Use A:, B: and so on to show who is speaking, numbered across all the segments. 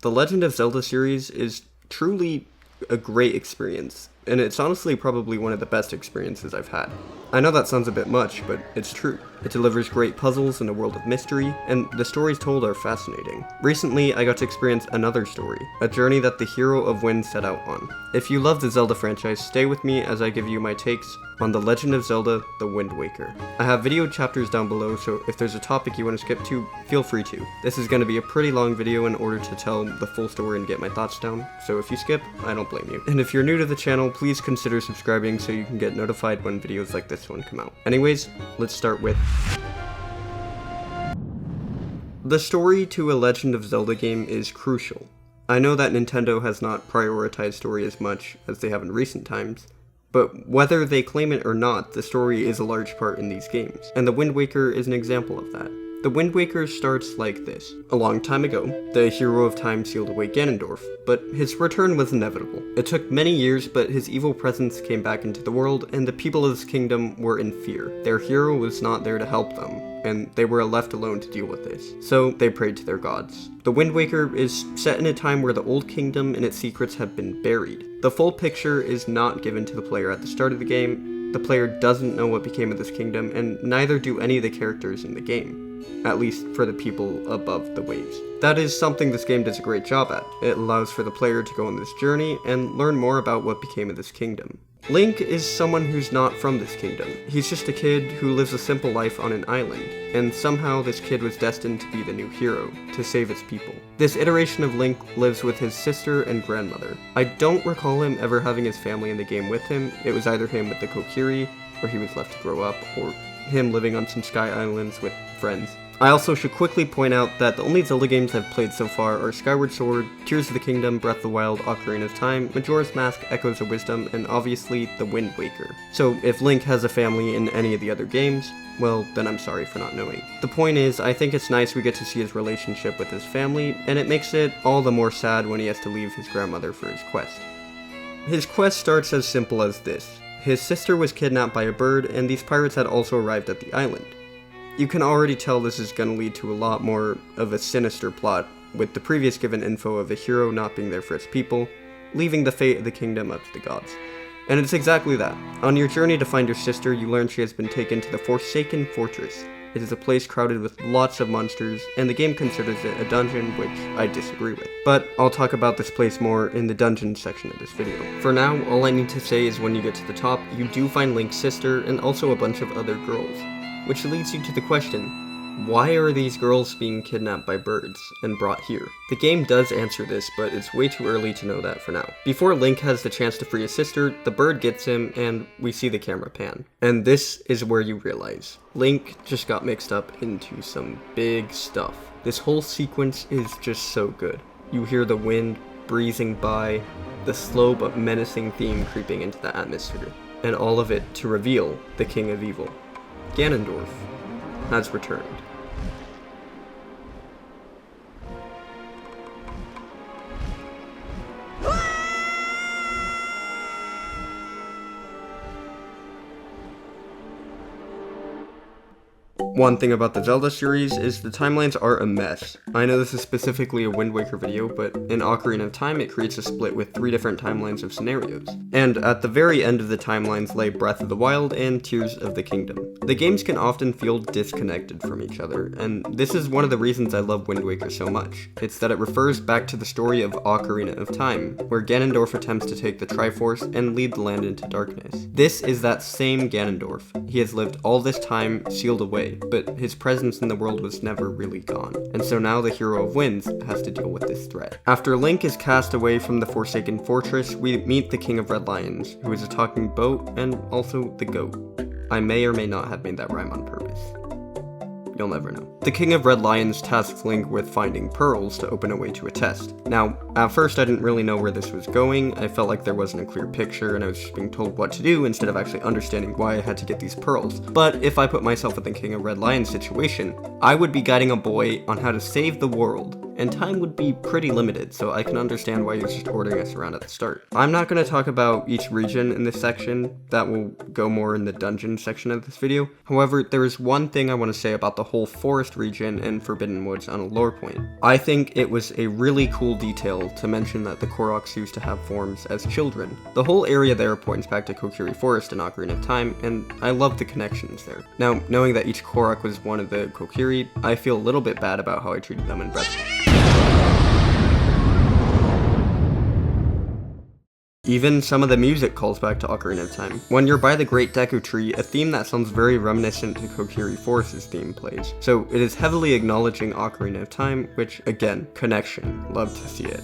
A: The Legend of Zelda series is truly a great experience, and it's honestly probably one of the best experiences I've had. I know that sounds a bit much, but it's true. It delivers great puzzles in a world of mystery, and the stories told are fascinating. Recently, I got to experience another story, a journey that the hero of Wind set out on. If you love the Zelda franchise, stay with me as I give you my takes on The Legend of Zelda: The Wind Waker. I have video chapters down below, so if there's a topic you want to skip to, feel free to. This is going to be a pretty long video in order to tell the full story and get my thoughts down, so if you skip, I don't blame you. And if you're new to the channel, please consider subscribing so you can get notified when videos like this one come out. Anyways, let's start with... The story to a Legend of Zelda game is crucial. I know that Nintendo has not prioritized story as much as they have in recent times, but whether they claim it or not, the story is a large part in these games, and The Wind Waker is an example of that. The Wind Waker starts like this. A long time ago, the hero of time sealed away Ganondorf, but his return was inevitable. It took many years, but his evil presence came back into the world, and the people of his kingdom were in fear. Their hero was not there to help them, and they were left alone to deal with this. So they prayed to their gods. The Wind Waker is set in a time where the old kingdom and its secrets have been buried. The full picture is not given to the player at the start of the game. The player doesn't know what became of this kingdom, and neither do any of the characters in the game. At least for the people above the waves. That is something this game does a great job at. It allows for the player to go on this journey and learn more about what became of this kingdom. Link is someone who's not from this kingdom. He's just a kid who lives a simple life on an island, and somehow this kid was destined to be the new hero, to save its people. This iteration of Link lives with his sister and grandmother. I don't recall him ever having his family in the game with him. It was either him with the Kokiri, where he was left to grow up, or him living on some sky islands with friends. I also should quickly point out that the only Zelda games I've played so far are Skyward Sword, Tears of the Kingdom, Breath of the Wild, Ocarina of Time, Majora's Mask, Echoes of Wisdom, and obviously The Wind Waker. So if Link has a family in any of the other games, well, then I'm sorry for not knowing. The point is, I think it's nice we get to see his relationship with his family, and it makes it all the more sad when he has to leave his grandmother for his quest. His quest starts as simple as this. His sister was kidnapped by a bird, and these pirates had also arrived at the island. You can already tell this is going to lead to a lot more of a sinister plot, with the previous given info of the hero not being there for its people, leaving the fate of the kingdom up to the gods. And it's exactly that. On your journey to find your sister, you learn she has been taken to the Forsaken Fortress. It is a place crowded with lots of monsters, and the game considers it a dungeon, which I disagree with. But I'll talk about this place more in the dungeon section of this video. For now, all I need to say is when you get to the top, you do find Link's sister and also a bunch of other girls. Which leads you to the question, why are these girls being kidnapped by birds and brought here? The game does answer this, but it's way too early to know that for now. Before Link has the chance to free his sister, the bird gets him and we see the camera pan. And this is where you realize, Link just got mixed up into some big stuff. This whole sequence is just so good. You hear the wind breezing by, the slow but menacing theme creeping into the atmosphere, and all of it to reveal the King of Evil. Ganondorf has returned. One thing about the Zelda series is the timelines are a mess. I know this is specifically a Wind Waker video, but in Ocarina of Time it creates a split with 3 different timelines of scenarios. And at the very end of the timelines lay Breath of the Wild and Tears of the Kingdom. The games can often feel disconnected from each other, and this is one of the reasons I love Wind Waker so much. It's that it refers back to the story of Ocarina of Time, where Ganondorf attempts to take the Triforce and lead the land into darkness. This is that same Ganondorf. He has lived all this time sealed away, but his presence in the world was never really gone, and so now the hero of Winds has to deal with this threat. After Link is cast away from the Forsaken Fortress, we meet the King of Red Lions, who is a talking boat and also the goat. I may or may not have made that rhyme on purpose. You'll never know. The King of Red Lions tasks Link with finding pearls to open a way to a test. Now, at first I didn't really know where this was going. I felt like there wasn't a clear picture and I was just being told what to do instead of actually understanding why I had to get these pearls. But if I put myself in the King of Red Lions situation, I would be guiding a boy on how to save the world and time would be pretty limited, so I can understand why you're just ordering us around at the start. I'm not going to talk about each region in this section, that will go more in the dungeon section of this video. However, there is one thing I want to say about the whole forest region in Forbidden Woods on a lore point. I think it was a really cool detail to mention that the Koroks used to have forms as children. The whole area there points back to Kokiri Forest in Ocarina of Time, and I love the connections there. Now, knowing that each Korok was one of the Kokiri, I feel a little bit bad about how I treated them in Breath of the Wild. Even some of the music calls back to Ocarina of Time. When you're by the Great Deku Tree, a theme that sounds very reminiscent to Kokiri Forest's theme plays. So it is heavily acknowledging Ocarina of Time, which, again, connection. Love to see it.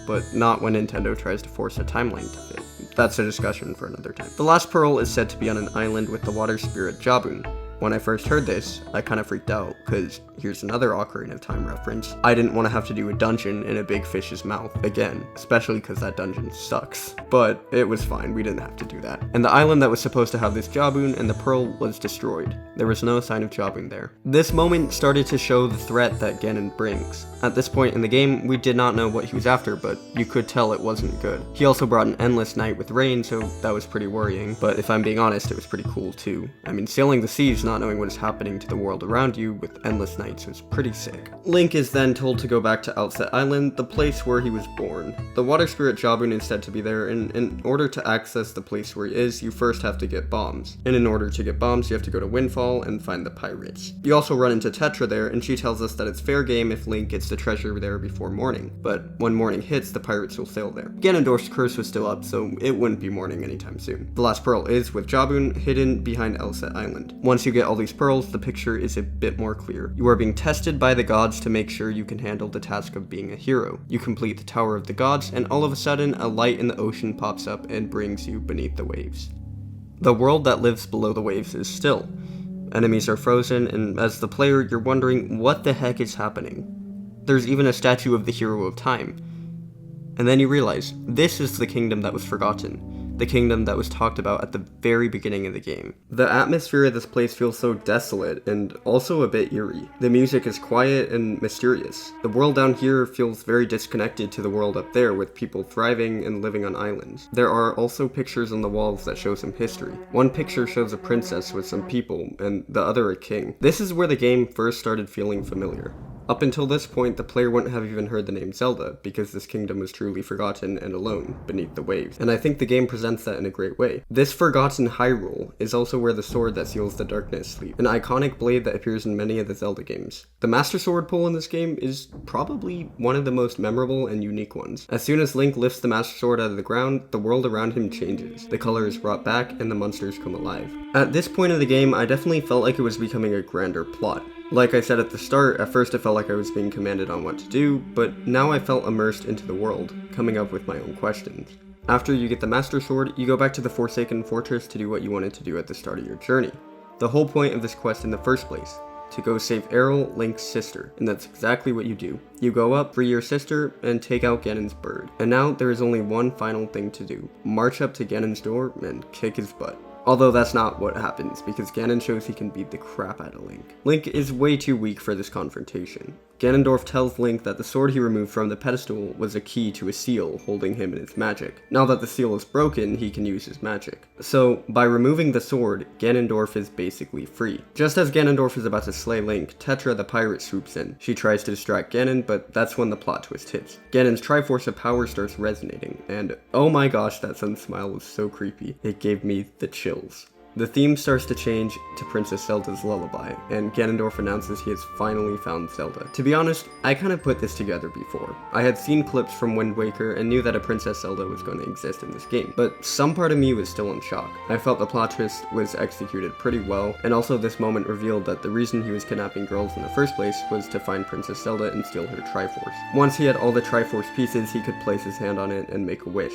A: But not when Nintendo tries to force a timeline to fit. That's a discussion for another time. The last pearl is said to be on an island with the water spirit Jabun. When I first heard this, I kind of freaked out, because here's another Ocarina of Time reference. I didn't want to have to do a dungeon in a big fish's mouth again, especially because that dungeon sucks. But it was fine, we didn't have to do that. And the island that was supposed to have this Jabun and the pearl was destroyed. There was no sign of Jabun there. This moment started to show the threat that Ganon brings. At this point in the game, we did not know what he was after, but you could tell it wasn't good. He also brought an endless night with rain, so that was pretty worrying, but if I'm being honest, it was pretty cool too. I mean, sailing the seas, not knowing what is happening to the world around you with endless nights was pretty sick. Link is then told to go back to Outset Island, the place where he was born. The water spirit Jabun is said to be there, and in order to access the place where he is, you first have to get bombs. And in order to get bombs, you have to go to Windfall and find the pirates. You also run into Tetra there, and she tells us that it's fair game if Link gets the treasure there before morning, but when morning hits, the pirates will sail there. Ganondorf's curse was still up, so it wouldn't be morning anytime soon. The last pearl is with Jabun, hidden behind Outset Island. Once you get all these pearls, the picture is a bit more clear. You are being tested by the gods to make sure you can handle the task of being a hero. You complete the Tower of the Gods, and all of a sudden, a light in the ocean pops up and brings you beneath the waves. The world that lives below the waves is still. Enemies are frozen, and as the player, you're wondering what the heck is happening. There's even a statue of the Hero of Time. And then you realize, this is the kingdom that was forgotten. The kingdom that was talked about at the very beginning of the game. The atmosphere of this place feels so desolate and also a bit eerie. The music is quiet and mysterious. The world down here feels very disconnected to the world up there with people thriving and living on islands. There are also pictures on the walls that show some history. One picture shows a princess with some people and the other a king. This is where the game first started feeling familiar. Up until this point, the player wouldn't have even heard the name Zelda, because this kingdom was truly forgotten and alone, beneath the waves. And I think the game presents that in a great way. This forgotten Hyrule is also where the sword that seals the darkness sleeps, an iconic blade that appears in many of the Zelda games. The Master Sword pull in this game is probably one of the most memorable and unique ones. As soon as Link lifts the Master Sword out of the ground, the world around him changes. The color is brought back, and the monsters come alive. At this point of the game, I definitely felt like it was becoming a grander plot. Like I said at the start, at first it felt like I was being commanded on what to do, but now I felt immersed into the world, coming up with my own questions. After you get the Master Sword, you go back to the Forsaken Fortress to do what you wanted to do at the start of your journey. The whole point of this quest in the first place, to go save Aryll, Link's sister, and that's exactly what you do. You go up, free your sister, and take out Ganon's bird. And now there is only one final thing to do. March up to Ganon's door and kick his butt. Although that's not what happens, because Ganon shows he can beat the crap out of Link. Link is way too weak for this confrontation. Ganondorf tells Link that the sword he removed from the pedestal was a key to a seal holding him in its magic. Now that the seal is broken, he can use his magic. So, by removing the sword, Ganondorf is basically free. Just as Ganondorf is about to slay Link, Tetra the pirate swoops in. She tries to distract Ganon, but that's when the plot twist hits. Ganon's Triforce of Power starts resonating, and oh my gosh, that sun smile was so creepy. It gave me the chills. The theme starts to change to Princess Zelda's Lullaby, and Ganondorf announces he has finally found Zelda. To be honest, I kind of put this together before. I had seen clips from Wind Waker and knew that a Princess Zelda was going to exist in this game, but some part of me was still in shock. I felt the plot twist was executed pretty well, and also this moment revealed that the reason he was kidnapping girls in the first place was to find Princess Zelda and steal her Triforce. Once he had all the Triforce pieces, he could place his hand on it and make a wish.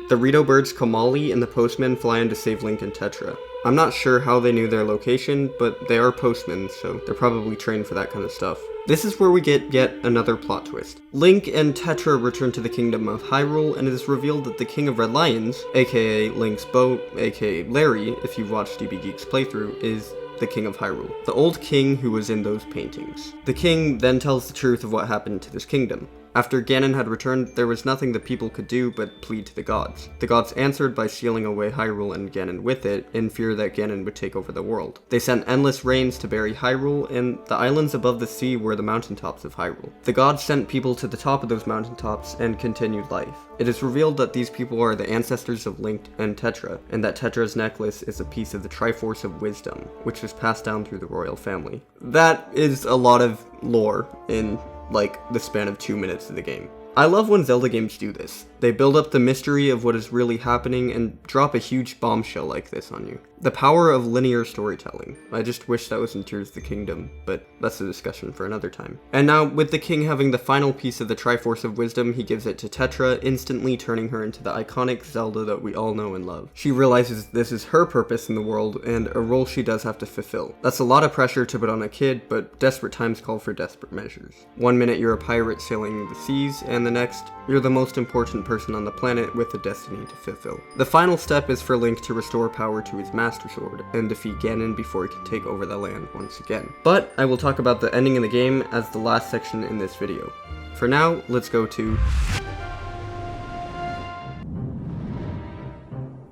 A: The Rito birds Komali and the postman fly in to save Link and Tetra. I'm not sure how they knew their location, but they are postmen, so they're probably trained for that kind of stuff. This is where we get yet another plot twist. Link and Tetra return to the kingdom of Hyrule, and it is revealed that the King of Red Lions, aka Link's boat, aka Larry, if you've watched DB Geek's playthrough, is the King of Hyrule, the old king who was in those paintings. The king then tells the truth of what happened to this kingdom. After Ganon had returned, there was nothing the people could do but plead to the gods. The gods answered by sealing away Hyrule and Ganon with it, in fear that Ganon would take over the world. They sent endless rains to bury Hyrule, and the islands above the sea were the mountaintops of Hyrule. The gods sent people to the top of those mountaintops and continued life. It is revealed that these people are the ancestors of Link and Tetra, and that Tetra's necklace is a piece of the Triforce of Wisdom, which was passed down through the royal family. That is a lot of lore in like the span of 2 minutes of the game. I love when Zelda games do this. They build up the mystery of what is really happening and drop a huge bombshell like this on you. The power of linear storytelling. I just wish that was in Tears of the Kingdom, but that's a discussion for another time. And now, with the king having the final piece of the Triforce of Wisdom, he gives it to Tetra, instantly turning her into the iconic Zelda that we all know and love. She realizes this is her purpose in the world, and a role she does have to fulfill. That's a lot of pressure to put on a kid, but desperate times call for desperate measures. One minute you're a pirate sailing the seas, and the next, you're the most important person on the planet with a destiny to fulfill. The final step is for Link to restore power to his Master Sword and defeat Ganon before he can take over the land once again. But I will talk about the ending of the game as the last section in this video. For now, let's go to...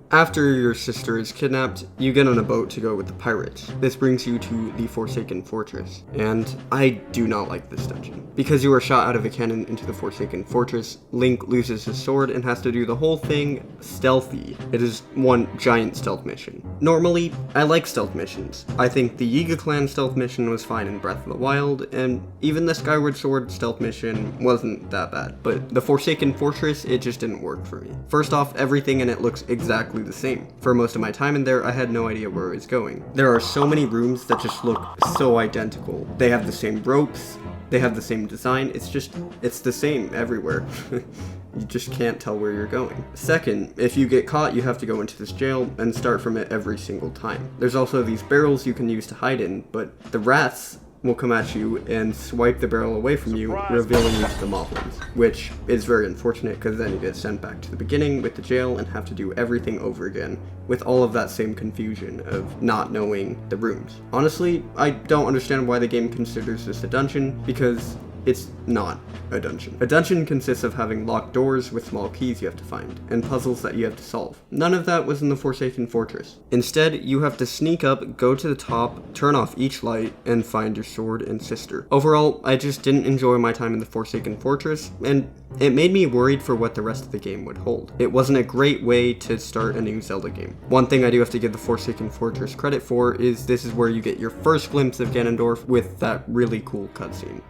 A: After your sister is kidnapped, you get on a boat to go with the pirates. This brings you to the Forsaken Fortress, and I do not like this dungeon. Because you are shot out of a cannon into the Forsaken Fortress, Link loses his sword and has to do the whole thing stealthy. It is one giant stealth mission. Normally, I like stealth missions. I think the Yiga Clan stealth mission was fine in Breath of the Wild, and even the Skyward Sword stealth mission wasn't that bad. But the Forsaken Fortress, it just didn't work for me. First off, everything in it looks exactly the same. For most of my time in there, I had no idea where I was going. There are so many rooms that just look so identical. They have the same ropes, they have the same design, it's the same everywhere. You just can't tell where you're going. Second, if you get caught, you have to go into this jail and start from it every single time. There's also these barrels you can use to hide in, but the rats will come at you and swipe the barrel away from you, revealing you to the moblins, which is very unfortunate because then you get sent back to the beginning with the jail and have to do everything over again with all of that same confusion of not knowing the rooms. Honestly, I don't understand why the game considers this a dungeon, because it's not a dungeon. A dungeon consists of having locked doors with small keys you have to find, and puzzles that you have to solve. None of that was in the Forsaken Fortress. Instead, you have to sneak up, go to the top, turn off each light, and find your sword and sister. Overall, I just didn't enjoy my time in the Forsaken Fortress, and it made me worried for what the rest of the game would hold. It wasn't a great way to start a new Zelda game. One thing I do have to give the Forsaken Fortress credit for is this is where you get your first glimpse of Ganondorf with that really cool cutscene.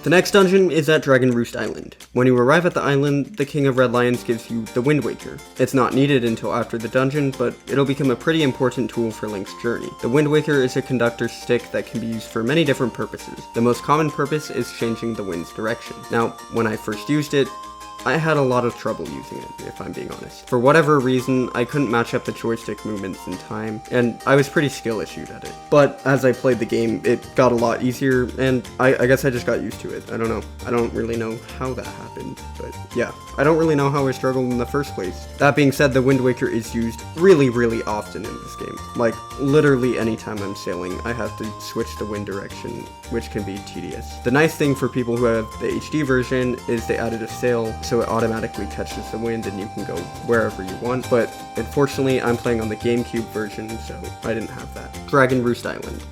A: The next dungeon is at Dragon Roost Island. When you arrive at the island, the King of Red Lions gives you the Wind Waker. It's not needed until after the dungeon, but it'll become a pretty important tool for Link's journey. The Wind Waker is a conductor stick that can be used for many different purposes. The most common purpose is changing the wind's direction. Now, when I first used it, I had a lot of trouble using it, if I'm being honest. For whatever reason, I couldn't match up the joystick movements in time, and I was pretty skill issued at it. But as I played the game, it got a lot easier, and I guess I just got used to it. I don't know. I don't really know how that happened, but yeah. I don't really know how I struggled in the first place. That being said, the Wind Waker is used really, really often in this game. Like, literally anytime I'm sailing, I have to switch the wind direction, which can be tedious. The nice thing for people who have the HD version is they added a sail, so it automatically catches the wind and you can go wherever you want, but unfortunately I'm playing on the GameCube version, so I didn't have that. Dragon Roost Island.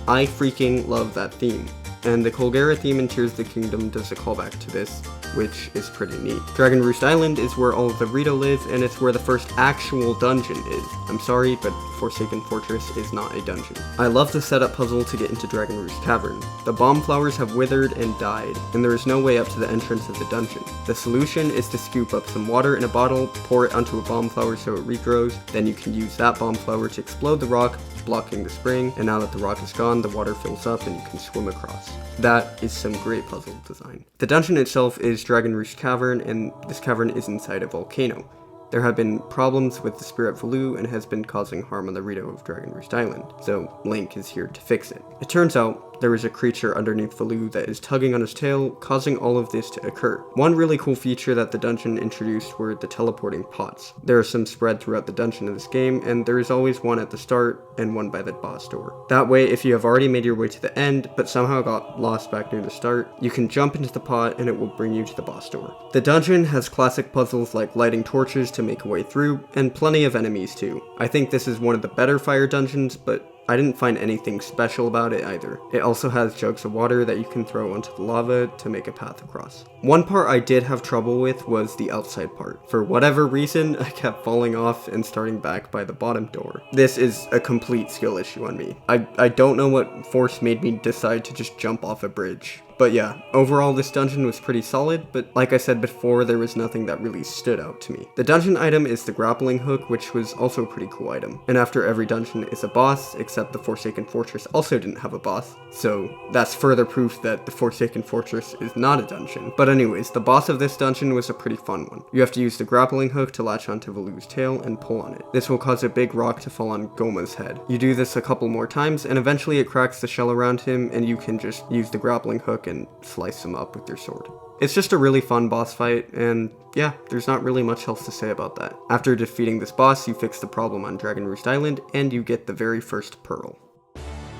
A: I freaking love that theme, and the Colgera theme in Tears of the Kingdom does a callback to this, which is pretty neat. Dragon Roost Island is where all of the Rito live, and it's where the first actual dungeon is. I'm sorry, but Forsaken Fortress is not a dungeon. I love the setup puzzle to get into Dragon Roost Cavern. The bomb flowers have withered and died, and there is no way up to the entrance of the dungeon. The solution is to scoop up some water in a bottle, pour it onto a bomb flower so it regrows, then you can use that bomb flower to explode the rock, blocking the spring, and now that the rock is gone, the water fills up and you can swim across. That is some great puzzle design. The dungeon itself is Dragon Roost Cavern, and this cavern is inside a volcano. There have been problems with the Spirit Valoo and has been causing harm on the Rito of Dragon Roost Island, so Link is here to fix it. It turns out there is a creature underneath Valoo that is tugging on his tail, causing all of this to occur. One really cool feature that the dungeon introduced were the teleporting pots. There are some spread throughout the dungeon in this game, and there is always one at the start and one by the boss door. That way, if you have already made your way to the end, but somehow got lost back near the start, you can jump into the pot and it will bring you to the boss door. The dungeon has classic puzzles like lighting torches to make a way through, and plenty of enemies too. I think this is one of the better fire dungeons, but I didn't find anything special about it either. It also has jugs of water that you can throw onto the lava to make a path across. One part I did have trouble with was the outside part. For whatever reason, I kept falling off and starting back by the bottom door. This is a complete skill issue on me. I don't know what force made me decide to just jump off a bridge. But yeah, overall this dungeon was pretty solid, but like I said before, there was nothing that really stood out to me. The dungeon item is the grappling hook, which was also a pretty cool item. And after every dungeon is a boss, except the Forsaken Fortress also didn't have a boss. So that's further proof that the Forsaken Fortress is not a dungeon. But anyways, the boss of this dungeon was a pretty fun one. You have to use the grappling hook to latch onto Valoo's tail and pull on it. This will cause a big rock to fall on Gohma's head. You do this a couple more times, and eventually it cracks the shell around him, and you can just use the grappling hook and slice him up with your sword. It's just a really fun boss fight, and yeah, there's not really much else to say about that. After defeating this boss, you fix the problem on Dragon Roost Island, and you get the very first pearl.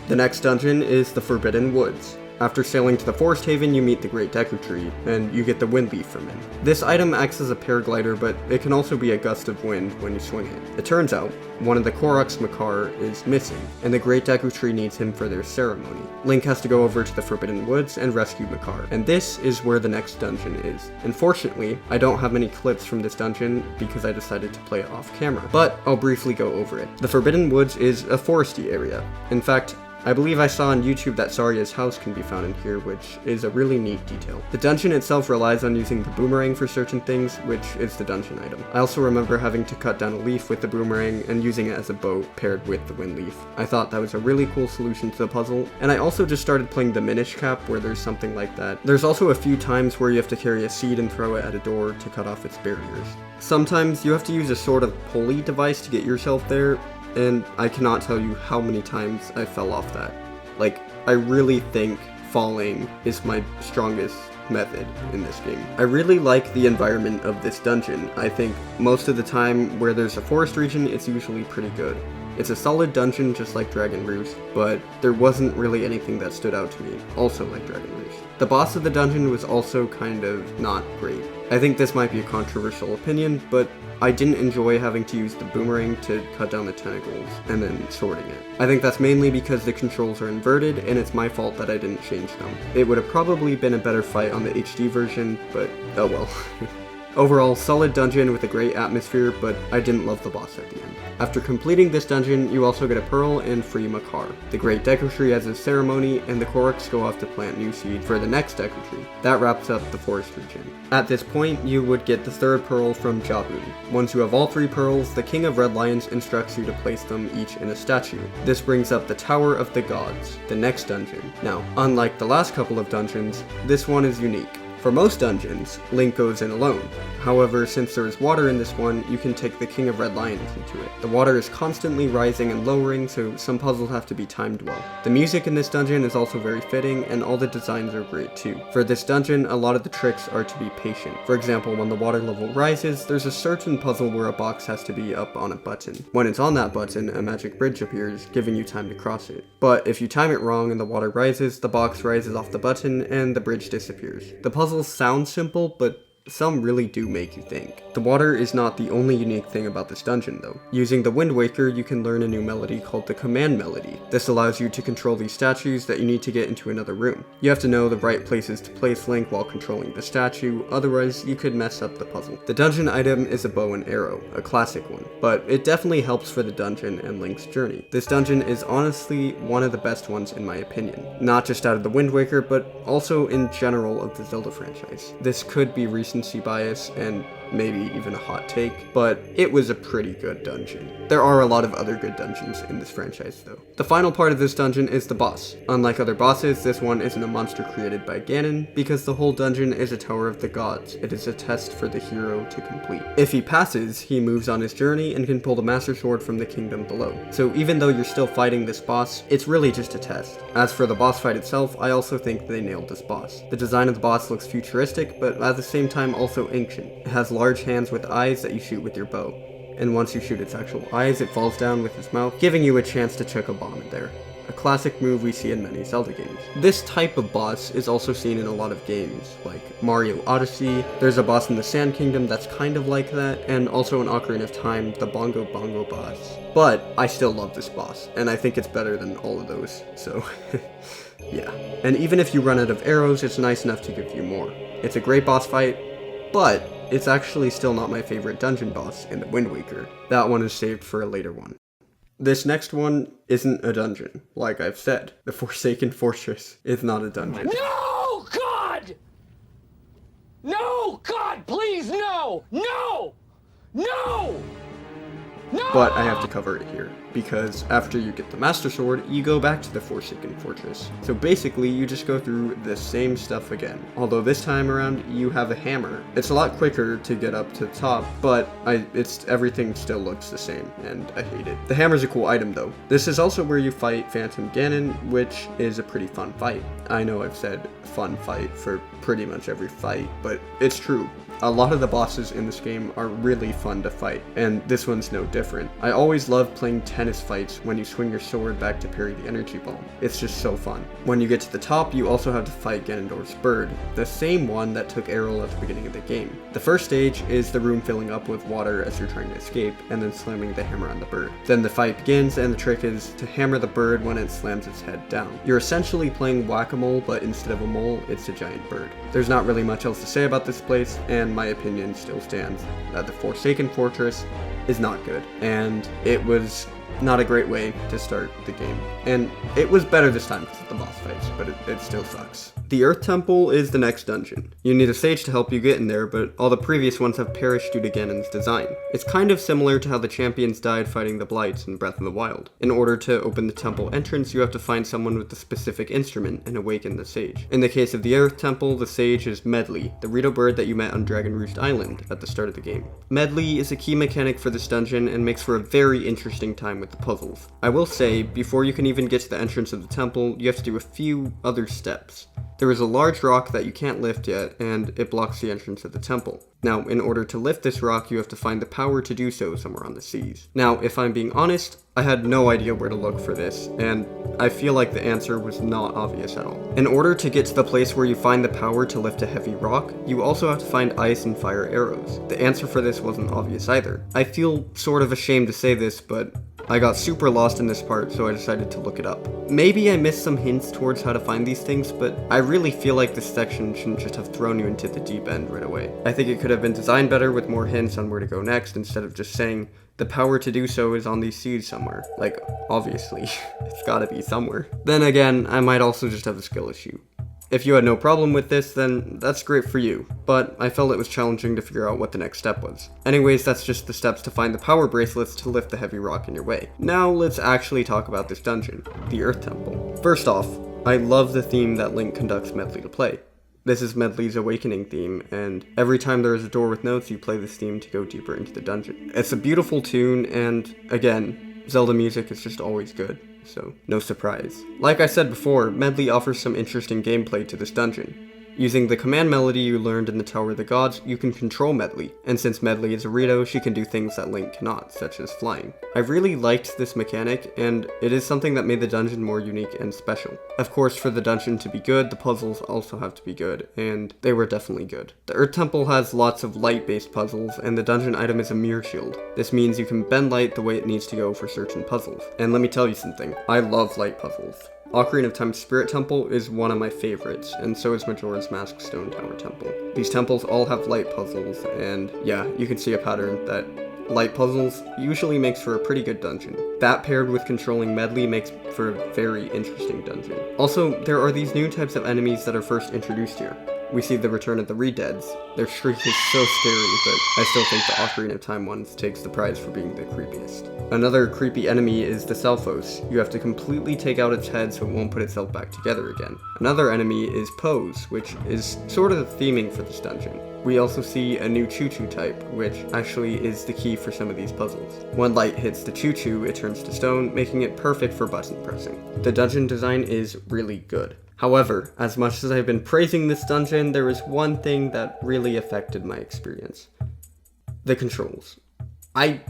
A: The next dungeon is the Forbidden Woods. After sailing to the Forest Haven, you meet the Great Deku Tree, and you get the Wind Leaf from it. This item acts as a paraglider, but it can also be a gust of wind when you swing it. It turns out, one of the Koroks Makar is missing, and the Great Deku Tree needs him for their ceremony. Link has to go over to the Forbidden Woods and rescue Makar, and this is where the next dungeon is. Unfortunately, I don't have many clips from this dungeon because I decided to play it off camera, but I'll briefly go over it. The Forbidden Woods is a foresty area. In fact, I believe I saw on YouTube that Zarya's house can be found in here, which is a really neat detail. The dungeon itself relies on using the boomerang for certain things, which is the dungeon item. I also remember having to cut down a leaf with the boomerang and using it as a boat paired with the wind leaf. I thought that was a really cool solution to the puzzle, and I also just started playing the Minish Cap where there's something like that. There's also a few times where you have to carry a seed and throw it at a door to cut off its barriers. Sometimes you have to use a sort of pulley device to get yourself there, and I cannot tell you how many times I fell off that. Like, I really think falling is my strongest method in this game. I really like the environment of this dungeon. I think most of the time where there's a forest region, it's usually pretty good. It's a solid dungeon just like Dragon Roost, but there wasn't really anything that stood out to me, also like Dragon Roost. The boss of the dungeon was also kind of not great. I think this might be a controversial opinion, but I didn't enjoy having to use the boomerang to cut down the tentacles and then sorting it. I think that's mainly because the controls are inverted and it's my fault that I didn't change them. It would have probably been a better fight on the HD version, but oh well. Overall, solid dungeon with a great atmosphere, but I didn't love the boss at the end. After completing this dungeon, you also get a pearl and free Makar. The Great Deku Tree has a ceremony, and the Koroks go off to plant new seed for the next Deku Tree. That wraps up the forest region. At this point, you would get the third pearl from Jabun. Once you have all three pearls, the King of Red Lions instructs you to place them each in a statue. This brings up the Tower of the Gods, the next dungeon. Now, unlike the last couple of dungeons, this one is unique. For most dungeons, Link goes in alone. However, since there is water in this one, you can take the King of Red Lions into it. The water is constantly rising and lowering, so some puzzles have to be timed well. The music in this dungeon is also very fitting, and all the designs are great too. For this dungeon, a lot of the tricks are to be patient. For example, when the water level rises, there's a certain puzzle where a box has to be up on a button. When it's on that button, a magic bridge appears, giving you time to cross it. But if you time it wrong and the water rises, the box rises off the button and the bridge disappears. The puzzles sound simple, but some really do make you think. The water is not the only unique thing about this dungeon though. Using the Wind Waker, you can learn a new melody called the Command Melody. This allows you to control these statues that you need to get into another room. You have to know the right places to place Link while controlling the statue, otherwise you could mess up the puzzle. The dungeon item is a bow and arrow, a classic one, but it definitely helps for the dungeon and Link's journey. This dungeon is honestly one of the best ones in my opinion. Not just out of the Wind Waker, but also in general of the Zelda franchise. This could be recency bias, and maybe even a hot take, but it was a pretty good dungeon. There are a lot of other good dungeons in this franchise though. The final part of this dungeon is the boss. Unlike other bosses, this one isn't a monster created by Ganon, because the whole dungeon is a tower of the gods. It is a test for the hero to complete. If he passes, he moves on his journey and can pull the Master Sword from the kingdom below. So even though you're still fighting this boss, it's really just a test. As for the boss fight itself, I also think they nailed this boss. The design of the boss looks futuristic, but at the same time also ancient. It has large hands with eyes that you shoot with your bow, and once you shoot its actual eyes, it falls down with its mouth, giving you a chance to chuck a bomb in there. A classic move we see in many Zelda games. This type of boss is also seen in a lot of games, like Mario Odyssey. There's a boss in the Sand Kingdom that's kind of like that, and also in Ocarina of Time, the Bongo Bongo boss. But I still love this boss, and I think it's better than all of those, so yeah. And even if you run out of arrows, it's nice enough to give you more. It's a great boss fight, but it's actually still not my favorite dungeon boss in the Wind Waker. That one is saved for a later one. This next one isn't a dungeon. Like I've said, the Forsaken Fortress is not a dungeon.
B: No, God! No, God, please, no! No! No! No!
A: But I have to cover it here, because after you get the Master Sword, you go back to the Forsaken Fortress. So basically, you just go through the same stuff again. Although this time around, you have a hammer. It's a lot quicker to get up to the top, but everything still looks the same, and I hate it. The hammer's a cool item though. This is also where you fight Phantom Ganon, which is a pretty fun fight. I know I've said fun fight for pretty much every fight, but it's true. A lot of the bosses in this game are really fun to fight, and this one's no different. I always love playing tennis fights when you swing your sword back to parry the energy ball. It's just so fun. When you get to the top, you also have to fight Ganondorf's bird, the same one that took Aryll at the beginning of the game. The first stage is the room filling up with water as you're trying to escape, and then slamming the hammer on the bird. Then the fight begins, and the trick is to hammer the bird when it slams its head down. You're essentially playing whack-a-mole, but instead of a mole, it's a giant bird. There's not really much else to say about this place, and my opinion still stands that the Forsaken Fortress is not good, and it was not a great way to start the game. And it was better this time because of the boss fights, but it still sucks. The Earth Temple is the next dungeon. You need a sage to help you get in there, but all the previous ones have perished due to Ganon's design. It's kind of similar to how the champions died fighting the Blights in Breath of the Wild. In order to open the temple entrance, you have to find someone with a specific instrument and awaken the sage. In the case of the Earth Temple, the sage is Medli, the Rito bird that you met on Dragon Roost Island at the start of the game. Medli is a key mechanic for this dungeon and makes for a very interesting time with the puzzles. I will say, before you can even get to the entrance of the temple, you have to do a few other steps. There is a large rock that you can't lift yet, and it blocks the entrance of the temple. Now, in order to lift this rock, you have to find the power to do so somewhere on the seas. Now, if I'm being honest, I had no idea where to look for this, and I feel like the answer was not obvious at all. In order to get to the place where you find the power to lift a heavy rock, you also have to find ice and fire arrows. The answer for this wasn't obvious either. I feel sort of ashamed to say this, but I got super lost in this part, so I decided to look it up. Maybe I missed some hints towards how to find these things, but I really feel like this section shouldn't just have thrown you into the deep end right away. I think it could have been designed better with more hints on where to go next, instead of just saying, the power to do so is on these seas somewhere. Like, obviously, it's gotta be somewhere. Then again, I might also just have a skill issue. If you had no problem with this, then that's great for you, but I felt it was challenging to figure out what the next step was. Anyways, that's just the steps to find the power bracelets to lift the heavy rock in your way. Now let's actually talk about this dungeon, the Earth Temple. First off, I love the theme that Link conducts Medli to play. This is Medli's Awakening theme, and every time there is a door with notes, you play this theme to go deeper into the dungeon. It's a beautiful tune, and again, Zelda music is just always good. So no surprise. Like I said before, Medli offers some interesting gameplay to this dungeon. Using the command melody you learned in the Tower of the Gods, you can control Medli, and since Medli is a Rito, she can do things that Link cannot, such as flying. I really liked this mechanic, and it is something that made the dungeon more unique and special. Of course, for the dungeon to be good, the puzzles also have to be good, and they were definitely good. The Earth Temple has lots of light-based puzzles, and the dungeon item is a mirror shield. This means you can bend light the way it needs to go for certain puzzles. And let me tell you something, I love light puzzles. Ocarina of Time Spirit Temple is one of my favorites, and so is Majora's Mask Stone Tower Temple. These temples all have light puzzles, and yeah, you can see a pattern that light puzzles usually makes for a pretty good dungeon. That paired with controlling Medli makes for a very interesting dungeon. Also, there are these new types of enemies that are first introduced here. we see the return of the Redeads. Their shriek is so scary, but I still think the Ocarina of Time ones takes the prize for being the creepiest. Another creepy enemy is the Selphos. You have to completely take out its head so it won't put itself back together again. Another enemy is Pose, which is sort of the theming for this dungeon. We also see a new Choo-Choo type, which actually is the key for some of these puzzles. When light hits the Choo-Choo, it turns to stone, making it perfect for button pressing. The dungeon design is really good. However, as much as I've been praising this dungeon, there is one thing that really affected my experience. The controls. I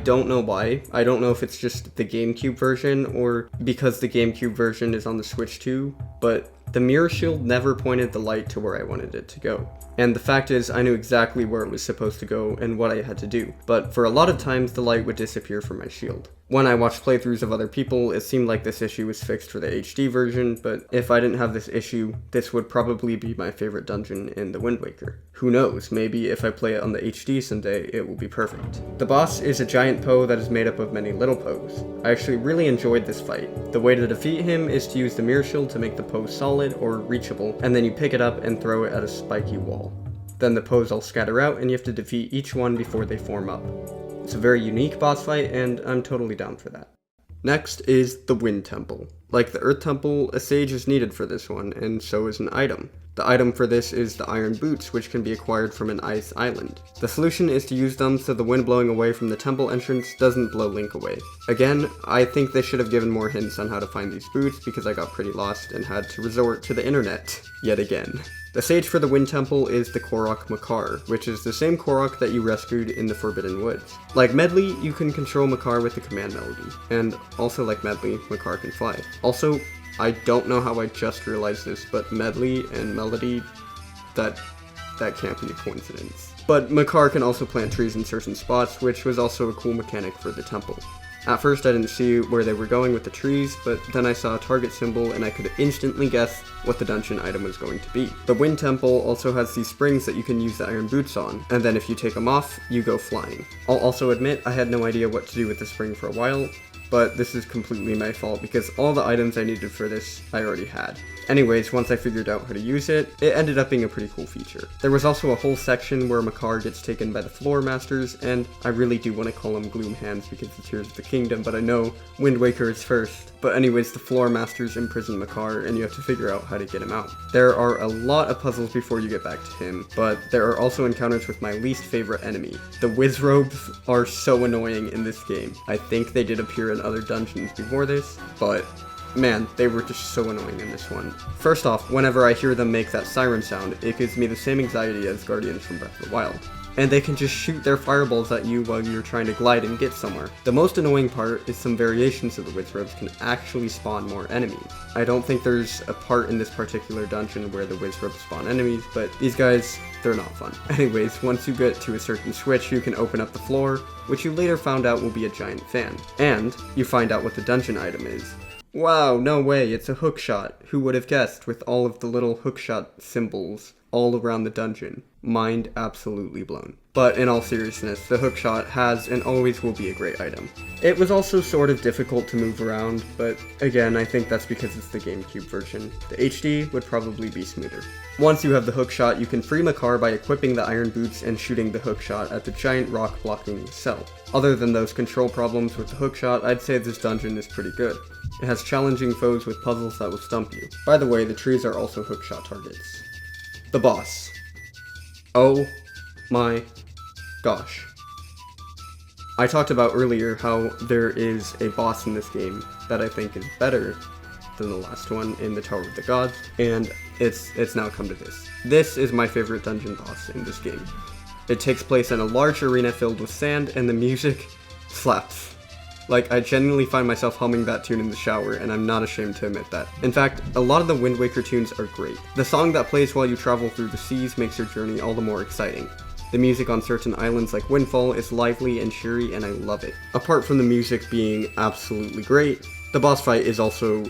A: don't know why. I don't know if it's just the GameCube version or because the GameCube version is on the Switch too, but the mirror shield never pointed the light to where I wanted it to go. And the fact is, I knew exactly where it was supposed to go and what I had to do, but for a lot of times the light would disappear from my shield. When I watched playthroughs of other people, it seemed like this issue was fixed for the HD version, but if I didn't have this issue, this would probably be my favorite dungeon in The Wind Waker. Who knows, maybe if I play it on the HD someday, it will be perfect. The boss is a giant Poe that is made up of many little Poes. I actually really enjoyed this fight. The way to defeat him is to use the mirror shield to make the Poe solid or reachable, and then you pick it up and throw it at a spiky wall. Then the Poes all scatter out and you have to defeat each one before they form up. It's a very unique boss fight, and I'm totally down for that. Next is the Wind Temple. Like the Earth Temple, a sage is needed for this one, and so is an item. The item for this is the Iron Boots, which can be acquired from an ice island. The solution is to use them so the wind blowing away from the temple entrance doesn't blow Link away. Again, I think they should have given more hints on how to find these boots because I got pretty lost and had to resort to the internet yet again. The sage for the Wind Temple is the Korok Makar, which is the same Korok that you rescued in the Forbidden Woods. Like Medli, you can control Makar with the command melody, and also like Medli, Makar can fly. Also, I don't know how I just realized this, but Medli and Melody, that can't be a coincidence. But Makar can also plant trees in certain spots, which was also a cool mechanic for the temple. At first I didn't see where they were going with the trees, but then I saw a target symbol and I could instantly guess what the dungeon item was going to be. The Wind Temple also has these springs that you can use the iron boots on, and then if you take them off, you go flying. I'll also admit I had no idea what to do with the spring for a while, but this is completely my fault because all the items I needed for this I already had. Anyways, once I figured out how to use it, it ended up being a pretty cool feature. There was also a whole section where Makar gets taken by the Floor Masters, and I really do want to call them Gloom Hands because it's Tears of the Kingdom, but I know Wind Waker is first. But anyways, the Floor Masters imprison Makar, and you have to figure out how to get him out. There are a lot of puzzles before you get back to him, but there are also encounters with my least favorite enemy. The Wizrobes are so annoying in this game. I think they did appear in other dungeons before this, but man, they were just so annoying in this one. First off, whenever I hear them make that siren sound, it gives me the same anxiety as Guardians from Breath of the Wild. And they can just shoot their fireballs at you while you're trying to glide and get somewhere. The most annoying part is some variations of the Wizrobes can actually spawn more enemies. I don't think there's a part in this particular dungeon where the Wizrobes spawn enemies, but these guys, they're not fun. Anyways, once you get to a certain switch, you can open up the floor, which you later found out will be a giant fan. And you find out what the dungeon item is. Wow, no way, it's a hookshot. Who would have guessed, with all of the little hookshot symbols all around the dungeon? Mind absolutely blown. But in all seriousness, the hookshot has and always will be a great item. It was also sort of difficult to move around, but again, I think that's because it's the GameCube version. The HD would probably be smoother. Once you have the hookshot, you can free Makar by equipping the iron boots and shooting the hookshot at the giant rock blocking the cell. Other than those control problems with the hookshot, I'd say this dungeon is pretty good. It has challenging foes with puzzles that will stump you. By the way, the trees are also hookshot targets. The boss. Oh my gosh. I talked about earlier how there is a boss in this game that I think is better than the last one in the Tower of the Gods, and it's now come to this. This is my favorite dungeon boss in this game. It takes place in a large arena filled with sand, and the music slaps. Like, I genuinely find myself humming that tune in the shower, and I'm not ashamed to admit that. In fact, a lot of the Wind Waker tunes are great. The song that plays while you travel through the seas makes your journey all the more exciting. The music on certain islands like Windfall is lively and cheery, and I love it. Apart from the music being absolutely great, the boss fight is also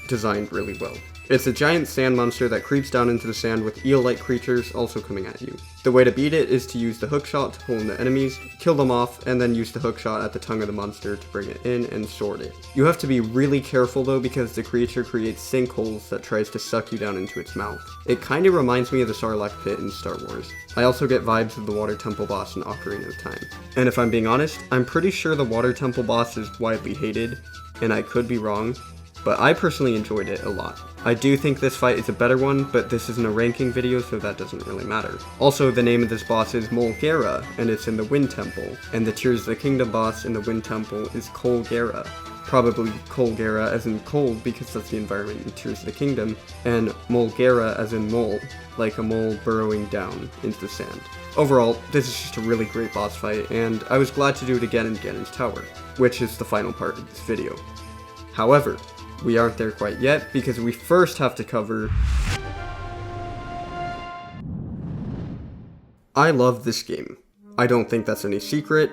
A: designed really well. It's a giant sand monster that creeps down into the sand with eel-like creatures also coming at you. The way to beat it is to use the hookshot to pull in the enemies, kill them off, and then use the hookshot at the tongue of the monster to bring it in and sword it. You have to be really careful though because the creature creates sinkholes that tries to suck you down into its mouth. It kinda reminds me of the Sarlacc pit in Star Wars. I also get vibes of the Water Temple boss in Ocarina of Time. And if I'm being honest, I'm pretty sure the Water Temple boss is widely hated, and I could be wrong, but I personally enjoyed it a lot. I do think this fight is a better one, but this isn't a ranking video, so that doesn't really matter. Also, the name of this boss is Molgera, and it's in the Wind Temple, and the Tears of the Kingdom boss in the Wind Temple is Colgera. Probably Colgera as in cold, because that's the environment in Tears of the Kingdom, and Molgera as in mole, like a mole burrowing down into the sand. Overall, this is just a really great boss fight, and I was glad to do it again in Ganon's Tower, which is the final part of this video. However, we aren't there quite yet, because we first have to cover... I love this game. I don't think that's any secret.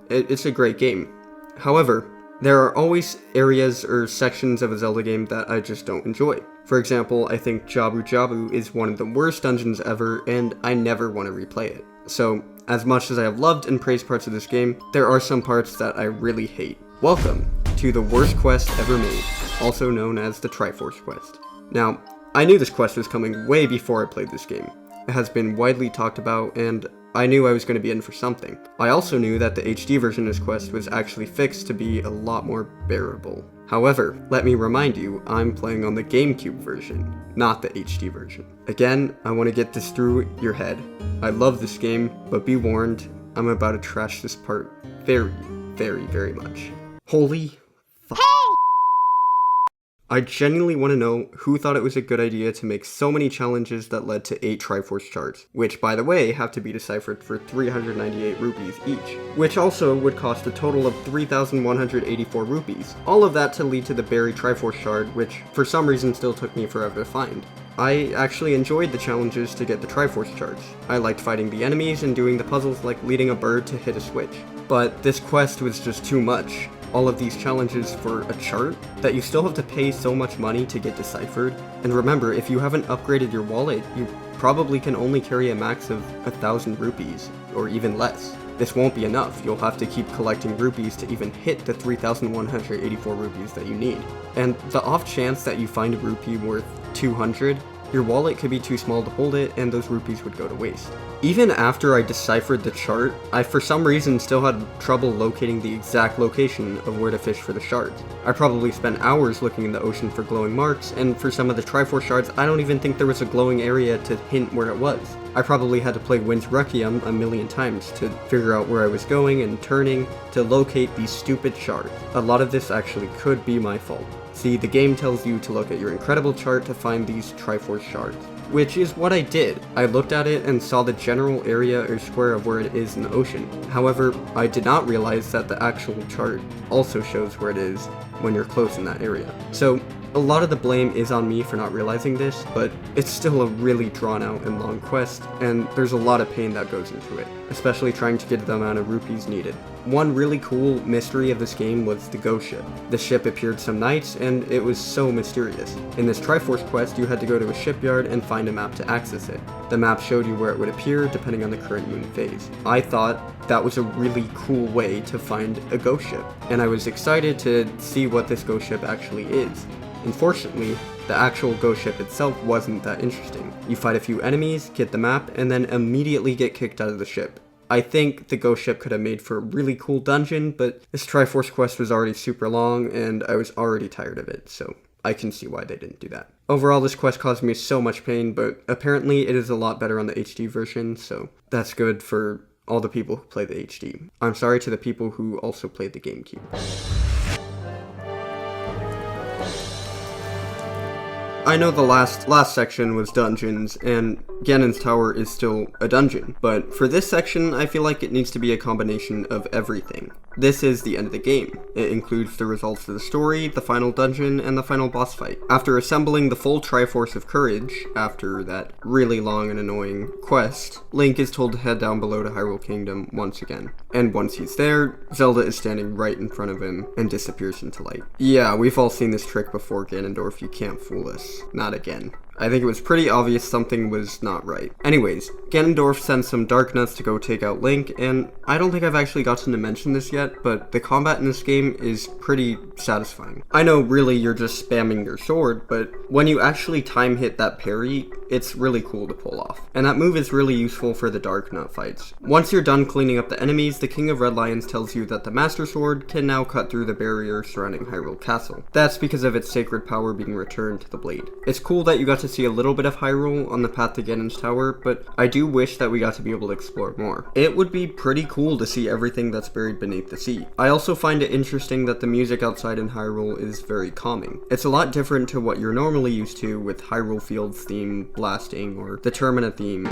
A: It's a great game. However, there are always areas or sections of a Zelda game that I just don't enjoy. For example, I think Jabu Jabu is one of the worst dungeons ever, and I never want to replay it. So, as much as I have loved and praised parts of this game, there are some parts that I really hate. Welcome to the worst quest ever made, also known as the Triforce quest. Now, I knew this quest was coming way before I played this game. It has been widely talked about, and I knew I was going to be in for something. I also knew that the HD version of this quest was actually fixed to be a lot more bearable. However, let me remind you, I'm playing on the GameCube version, not the HD version. Again, I want to get this through your head. I love this game, but be warned, I'm about to trash this part very, very, very much. Holy fuck. I genuinely want to know who thought it was a good idea to make so many challenges that led to 8 Triforce shards, which by the way have to be deciphered for 398 rupees each, which also would cost a total of 3,184 rupees. All of that to lead to the buried Triforce shard, which for some reason still took me forever to find. I actually enjoyed the challenges to get the Triforce shards. I liked fighting the enemies and doing the puzzles like leading a bird to hit a switch. But this quest was just too much. All of these challenges for a chart that you still have to pay so much money to get deciphered. And remember, if you haven't upgraded your wallet, you probably can only carry a max of 1,000 rupees, or even less. This won't be enough. You'll have to keep collecting rupees to even hit the 3,184 rupees that you need. And the off chance that you find a rupee worth 200, your wallet could be too small to hold it, and those rupees would go to waste. Even after I deciphered the chart, I for some reason still had trouble locating the exact location of where to fish for the shards. I probably spent hours looking in the ocean for glowing marks, and for some of the Triforce shards, I don't even think there was a glowing area to hint where it was. I probably had to play Wind's Requiem a million times to figure out where I was going and turning to locate these stupid shards. A lot of this actually could be my fault. See, the game tells you to look at your incredible chart to find these Triforce shards, which is what I did. I looked at it and saw the general area or square of where it is in the ocean. However, I did not realize that the actual chart also shows where it is when you're close in that area. So, a lot of the blame is on me for not realizing this, but it's still a really drawn out and long quest, and there's a lot of pain that goes into it, especially trying to get the amount of rupees needed. One really cool mystery of this game was the ghost ship. The ship appeared some nights, and it was so mysterious. In this Triforce quest, you had to go to a shipyard and find a map to access it. The map showed you where it would appear depending on the current moon phase. I thought that was a really cool way to find a ghost ship, and I was excited to see what this ghost ship actually is. Unfortunately, the actual ghost ship itself wasn't that interesting. You fight a few enemies, get the map, and then immediately get kicked out of the ship. I think the ghost ship could have made for a really cool dungeon, but this Triforce quest was already super long, and I was already tired of it, so I can see why they didn't do that. Overall, this quest caused me so much pain, but apparently it is a lot better on the HD version, so that's good for all the people who play the HD. I'm sorry to the people who also played the GameCube. I know the last section was dungeons, and Ganon's Tower is still a dungeon, but for this section, I feel like it needs to be a combination of everything. This is the end of the game. It includes the results of the story, the final dungeon, and the final boss fight. After assembling the full Triforce of Courage, after that really long and annoying quest, Link is told to head down below to Hyrule Kingdom once again. And once he's there, Zelda is standing right in front of him and disappears into light. Yeah, we've all seen this trick before, Ganondorf, you can't fool us. once, not again. I think it was pretty obvious something was not right. Anyways, Ganondorf sends some Darknuts to go take out Link, and I don't think I've actually gotten to mention this yet, but the combat in this game is pretty satisfying. I know really you're just spamming your sword, but when you actually time hit that parry, it's really cool to pull off. And that move is really useful for the Darknut fights. Once you're done cleaning up the enemies, the King of Red Lions tells you that the Master Sword can now cut through the barrier surrounding Hyrule Castle. That's because of its sacred power being returned to the blade. It's cool that you got to see a little bit of Hyrule on the path to Ganon's Tower, but I do wish that we got to be able to explore more. It would be pretty cool to see everything that's buried beneath the sea. I also find it interesting that the music outside in Hyrule is very calming. It's a lot different to what you're normally used to with Hyrule Field's theme blasting or the Termina theme.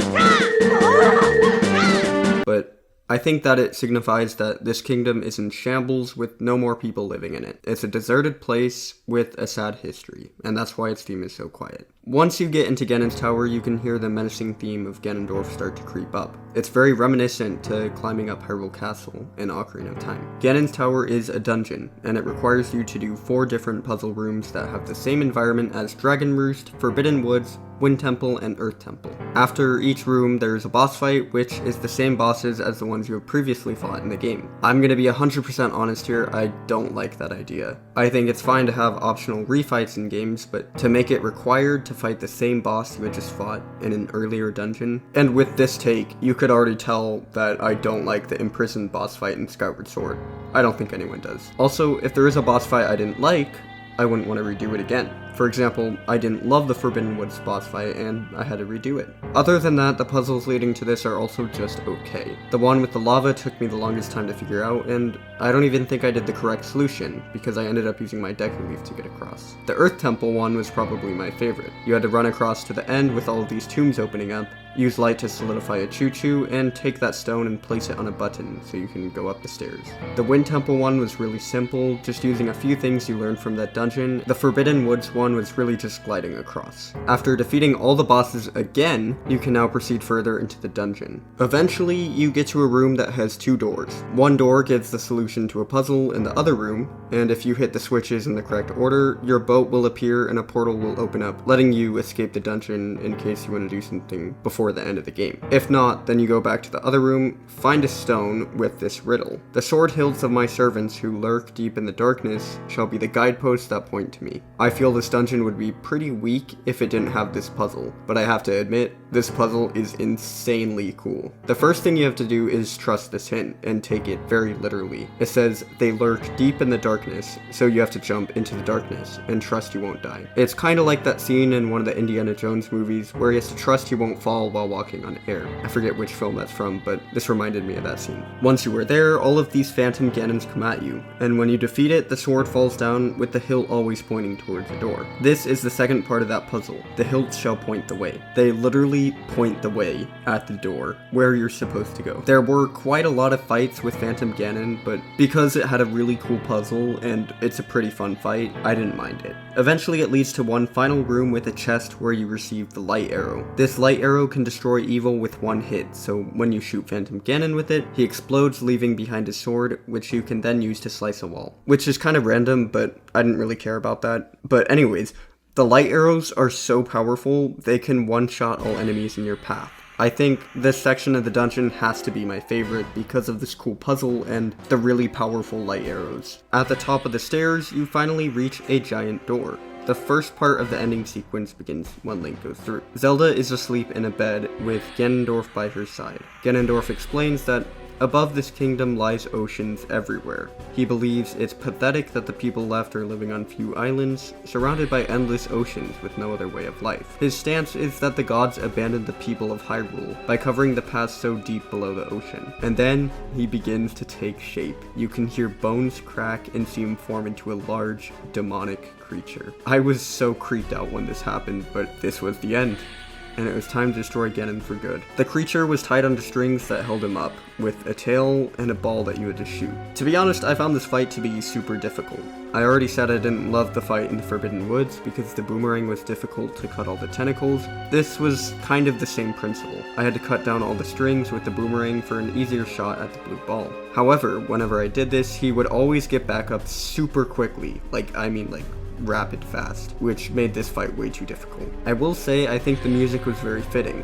A: But I think that it signifies that this kingdom is in shambles with no more people living in it. It's a deserted place with a sad history, and that's why its theme is so quiet. Once you get into Ganon's Tower, you can hear the menacing theme of Ganondorf start to creep up. It's very reminiscent to climbing up Hyrule Castle in Ocarina of Time. Ganon's Tower is a dungeon, and it requires you to do 4 different puzzle rooms that have the same environment as Dragon Roost, Forbidden Woods, Wind Temple, and Earth Temple. After each room, there's a boss fight, which is the same bosses as the ones you have previously fought in the game. I'm gonna be 100% honest here, I don't like that idea. I think it's fine to have optional refights in games, but to make it required to fight the same boss you had just fought in an earlier dungeon. And with this take, you could already tell that I don't like the imprisoned boss fight in Skyward Sword. I don't think anyone does. Also, if there is a boss fight I didn't like, I wouldn't want to redo it again. For example, I didn't love the Forbidden Woods boss fight and I had to redo it. Other than that, the puzzles leading to this are also just okay. The one with the lava took me the longest time to figure out, and I don't even think I did the correct solution, because I ended up using my Deku Leaf to get across. The Earth Temple one was probably my favorite. You had to run across to the end with all of these tombs opening up, use light to solidify a choo-choo, and take that stone and place it on a button so you can go up the stairs. The Wind Temple one was really simple, just using a few things you learned from that dungeon. The Forbidden Woods one was really just gliding across. After defeating all the bosses again, you can now proceed further into the dungeon. Eventually, you get to a room that has 2 doors. One door gives the solution to a puzzle in the other room, and if you hit the switches in the correct order, your boat will appear and a portal will open up, letting you escape the dungeon in case you want to do something before the end of the game. If not, then you go back to the other room, find a stone with this riddle. The sword hilts of my servants who lurk deep in the darkness shall be the guideposts that point to me. I feel this dungeon would be pretty weak if it didn't have this puzzle, but I have to admit, this puzzle is insanely cool. The first thing you have to do is trust this hint and take it very literally. It says they lurk deep in the darkness, so you have to jump into the darkness and trust you won't die. It's kind of like that scene in one of the Indiana Jones movies where he has to trust he won't fall while walking on air. I forget which film that's from, but this reminded me of that scene. Once you are there, all of these phantom Ganons come at you, and when you defeat it, the sword falls down with the hilt always pointing towards the door. This is the second part of that puzzle. The hilts shall point the way. They literally point the way at the door, where you're supposed to go. There were quite a lot of fights with Phantom Ganon, but because it had a really cool puzzle and it's a pretty fun fight, I didn't mind it. Eventually it leads to one final room with a chest where you receive the light arrow. This light arrow can destroy evil with one hit, so when you shoot Phantom Ganon with it, he explodes, leaving behind his sword, which you can then use to slice a wall. Which is kind of random, but I didn't really care about that. But anyways, the light arrows are so powerful, they can one-shot all enemies in your path. I think this section of the dungeon has to be my favorite because of this cool puzzle and the really powerful light arrows. At the top of the stairs, you finally reach a giant door. The first part of the ending sequence begins when Link goes through. Zelda is asleep in a bed with Ganondorf by her side. Ganondorf explains that above this kingdom lies oceans everywhere. He believes it's pathetic that the people left are living on few islands, surrounded by endless oceans with no other way of life. His stance is that the gods abandoned the people of Hyrule by covering the path so deep below the ocean. And then, he begins to take shape. You can hear bones crack and see him form into a large, demonic creature. I was so creeped out when this happened, but this was the end. And it was time to destroy Ganon for good. The creature was tied onto strings that held him up, with a tail and a ball that you had to shoot. To be honest, I found this fight to be super difficult. I already said I didn't love the fight in the Forbidden Woods because the boomerang was difficult to cut all the tentacles. This was kind of the same principle. I had to cut down all the strings with the boomerang for an easier shot at the blue ball. However, whenever I did this, he would always get back up super quickly. Like rapid fast, which made this fight way too difficult. I will say I think the music was very fitting.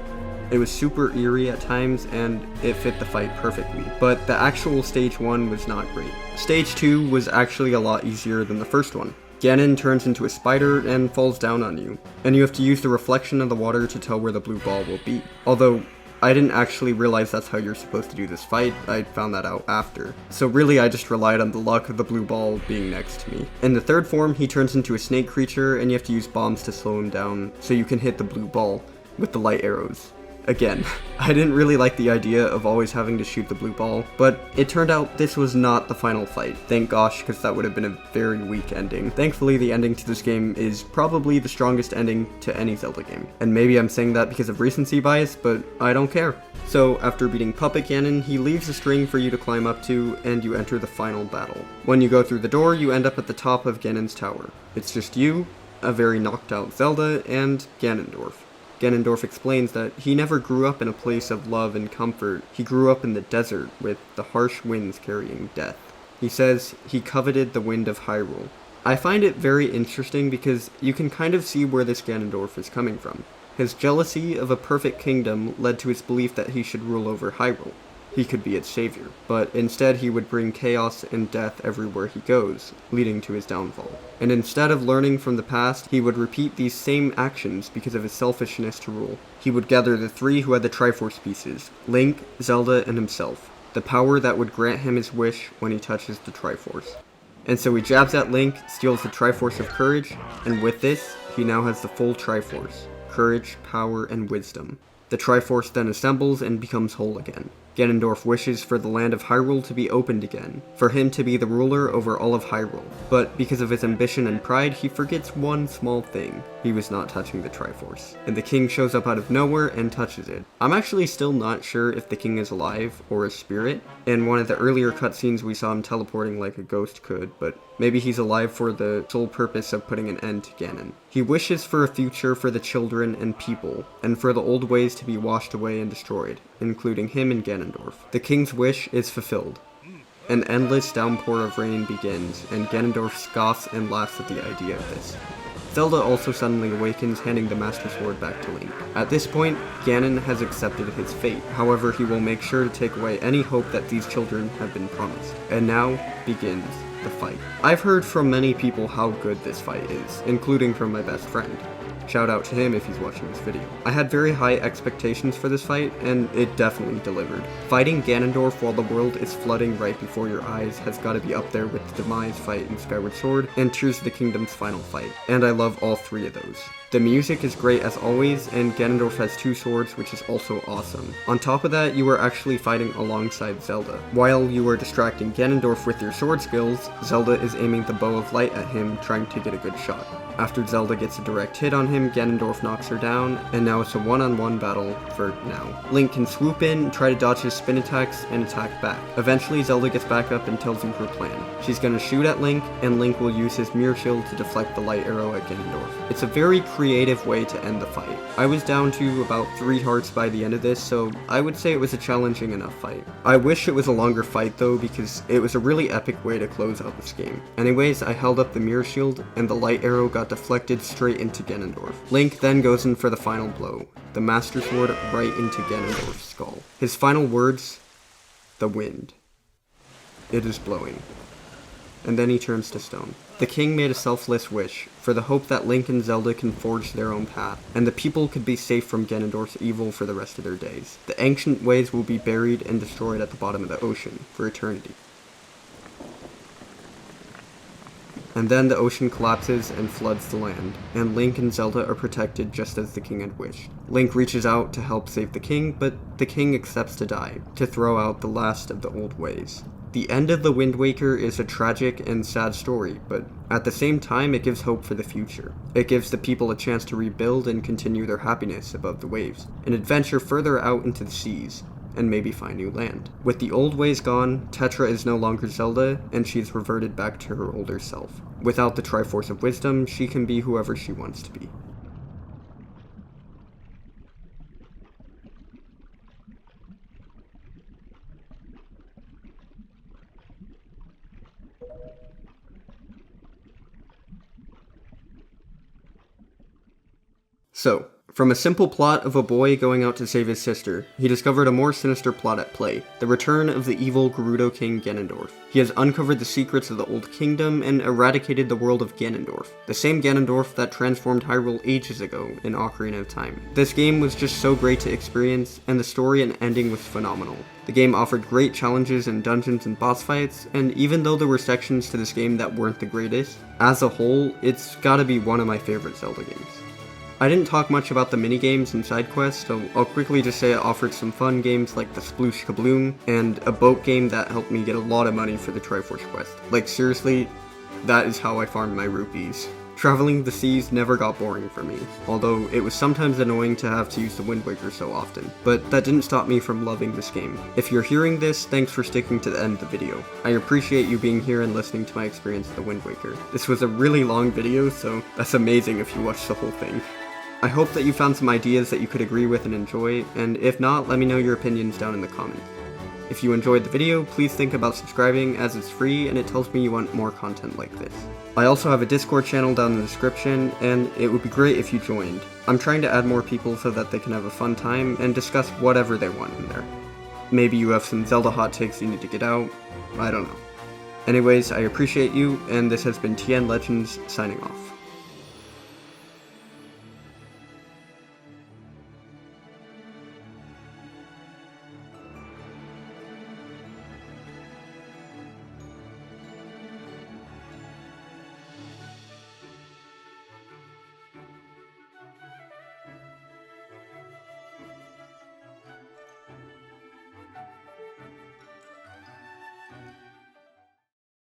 A: It was super eerie at times, and it fit the fight perfectly, but the actual stage 1 was not great. Stage 2 was actually a lot easier than the first one. Ganon turns into a spider and falls down on you, and you have to use the reflection of the water to tell where the blue ball will be. Although, I didn't actually realize that's how you're supposed to do this fight, I found that out after. So really I just relied on the luck of the blue ball being next to me. In the third form, he turns into a snake creature, and you have to use bombs to slow him down so you can hit the blue ball with the light arrows. Again, I didn't really like the idea of always having to shoot the blue ball, but it turned out this was not the final fight. Thank gosh, because that would have been a very weak ending. Thankfully, the ending to this game is probably the strongest ending to any Zelda game. And maybe I'm saying that because of recency bias, but I don't care. So, after beating Puppet Ganon, he leaves a string for you to climb up to, and you enter the final battle. When you go through the door, you end up at the top of Ganon's tower. It's just you, a very knocked out Zelda, and Ganondorf. Ganondorf explains that he never grew up in a place of love and comfort. He grew up in the desert with the harsh winds carrying death. He says he coveted the wind of Hyrule. I find it very interesting because you can kind of see where this Ganondorf is coming from. His jealousy of a perfect kingdom led to his belief that he should rule over Hyrule. He could be its savior, but instead he would bring chaos and death everywhere he goes, leading to his downfall. And instead of learning from the past, he would repeat these same actions because of his selfishness to rule. He would gather the three who had the Triforce pieces, Link, Zelda, and himself, the power that would grant him his wish when he touches the Triforce. And so he jabs at Link, steals the Triforce of Courage, and with this, he now has the full Triforce, courage, power, and wisdom. The Triforce then assembles and becomes whole again. Ganondorf wishes for the land of Hyrule to be opened again, for him to be the ruler over all of Hyrule. But because of his ambition and pride, he forgets one small thing. He was not touching the Triforce. And the king shows up out of nowhere and touches it. I'm actually still not sure if the king is alive or a spirit. In one of the earlier cutscenes we saw him teleporting like a ghost could, but maybe he's alive for the sole purpose of putting an end to Ganon. He wishes for a future for the children and people, and for the old ways to be washed away and destroyed, including him and Ganondorf. The king's wish is fulfilled. An endless downpour of rain begins, and Ganondorf scoffs and laughs at the idea of this. Zelda also suddenly awakens, handing the Master Sword back to Link. At this point, Ganon has accepted his fate. However, he will make sure to take away any hope that these children have been promised. And now begins the fight. I've heard from many people how good this fight is, including from my best friend. Shout out to him if he's watching this video. I had very high expectations for this fight, and it definitely delivered. Fighting Ganondorf while the world is flooding right before your eyes has got to be up there with the Demise fight in Skyward Sword, and Tears of the Kingdom's final fight. And I love all three of those. The music is great as always, and Ganondorf has two swords, which is also awesome. On top of that, you are actually fighting alongside Zelda. While you are distracting Ganondorf with your sword skills, Zelda is aiming the bow of light at him, trying to get a good shot. After Zelda gets a direct hit on him, Ganondorf knocks her down, and now it's a one-on-one battle for now. Link can swoop in, try to dodge his spin attacks, and attack back. Eventually, Zelda gets back up and tells you her plan. She's gonna shoot at Link, and Link will use his mirror shield to deflect the light arrow at Ganondorf. It's a very creative way to end the fight. I was down to about 3 hearts by the end of this, so I would say it was a challenging enough fight. I wish it was a longer fight though, because it was a really epic way to close out this game. Anyways, I held up the mirror shield, and the light arrow got deflected straight into Ganondorf. Link then goes in for the final blow, the Master Sword right into Ganondorf's skull. His final words, the wind. It is blowing. And then he turns to stone. The king made a selfless wish, for the hope that Link and Zelda can forge their own path, and the people could be safe from Ganondorf's evil for the rest of their days. The ancient ways will be buried and destroyed at the bottom of the ocean, for eternity. And then the ocean collapses and floods the land, and Link and Zelda are protected just as the king had wished. Link reaches out to help save the king, but the king accepts to die, to throw out the last of the old ways. The end of The Wind Waker is a tragic and sad story, but at the same time it gives hope for the future. It gives the people a chance to rebuild and continue their happiness above the waves, and adventure further out into the seas, and maybe find new land. With the old ways gone, Tetra is no longer Zelda, and she's reverted back to her older self. Without the Triforce of Wisdom, she can be whoever she wants to be. So, from a simple plot of a boy going out to save his sister, he discovered a more sinister plot at play, the return of the evil Gerudo King Ganondorf. He has uncovered the secrets of the Old Kingdom and eradicated the world of Ganondorf, the same Ganondorf that transformed Hyrule ages ago in Ocarina of Time. This game was just so great to experience, and the story and ending was phenomenal. The game offered great challenges in dungeons and boss fights, and even though there were sections to this game that weren't the greatest, as a whole, it's gotta be one of my favorite Zelda games. I didn't talk much about the minigames and side quests, so I'll quickly just say it offered some fun games like the Sploosh Kabloom, and a boat game that helped me get a lot of money for the Triforce quest. Like seriously, that is how I farmed my rupees. Traveling the seas never got boring for me, although it was sometimes annoying to have to use the Wind Waker so often, but that didn't stop me from loving this game. If you're hearing this, thanks for sticking to the end of the video. I appreciate you being here and listening to my experience with the Wind Waker. This was a really long video, so that's amazing if you watched the whole thing. I hope that you found some ideas that you could agree with and enjoy, and if not, let me know your opinions down in the comments. If you enjoyed the video, please think about subscribing as it's free and it tells me you want more content like this. I also have a Discord channel down in the description, and it would be great if you joined. I'm trying to add more people so that they can have a fun time and discuss whatever they want in there. Maybe you have some Zelda hot takes you need to get out, I don't know. Anyways, I appreciate you, and this has been TN Legends signing off.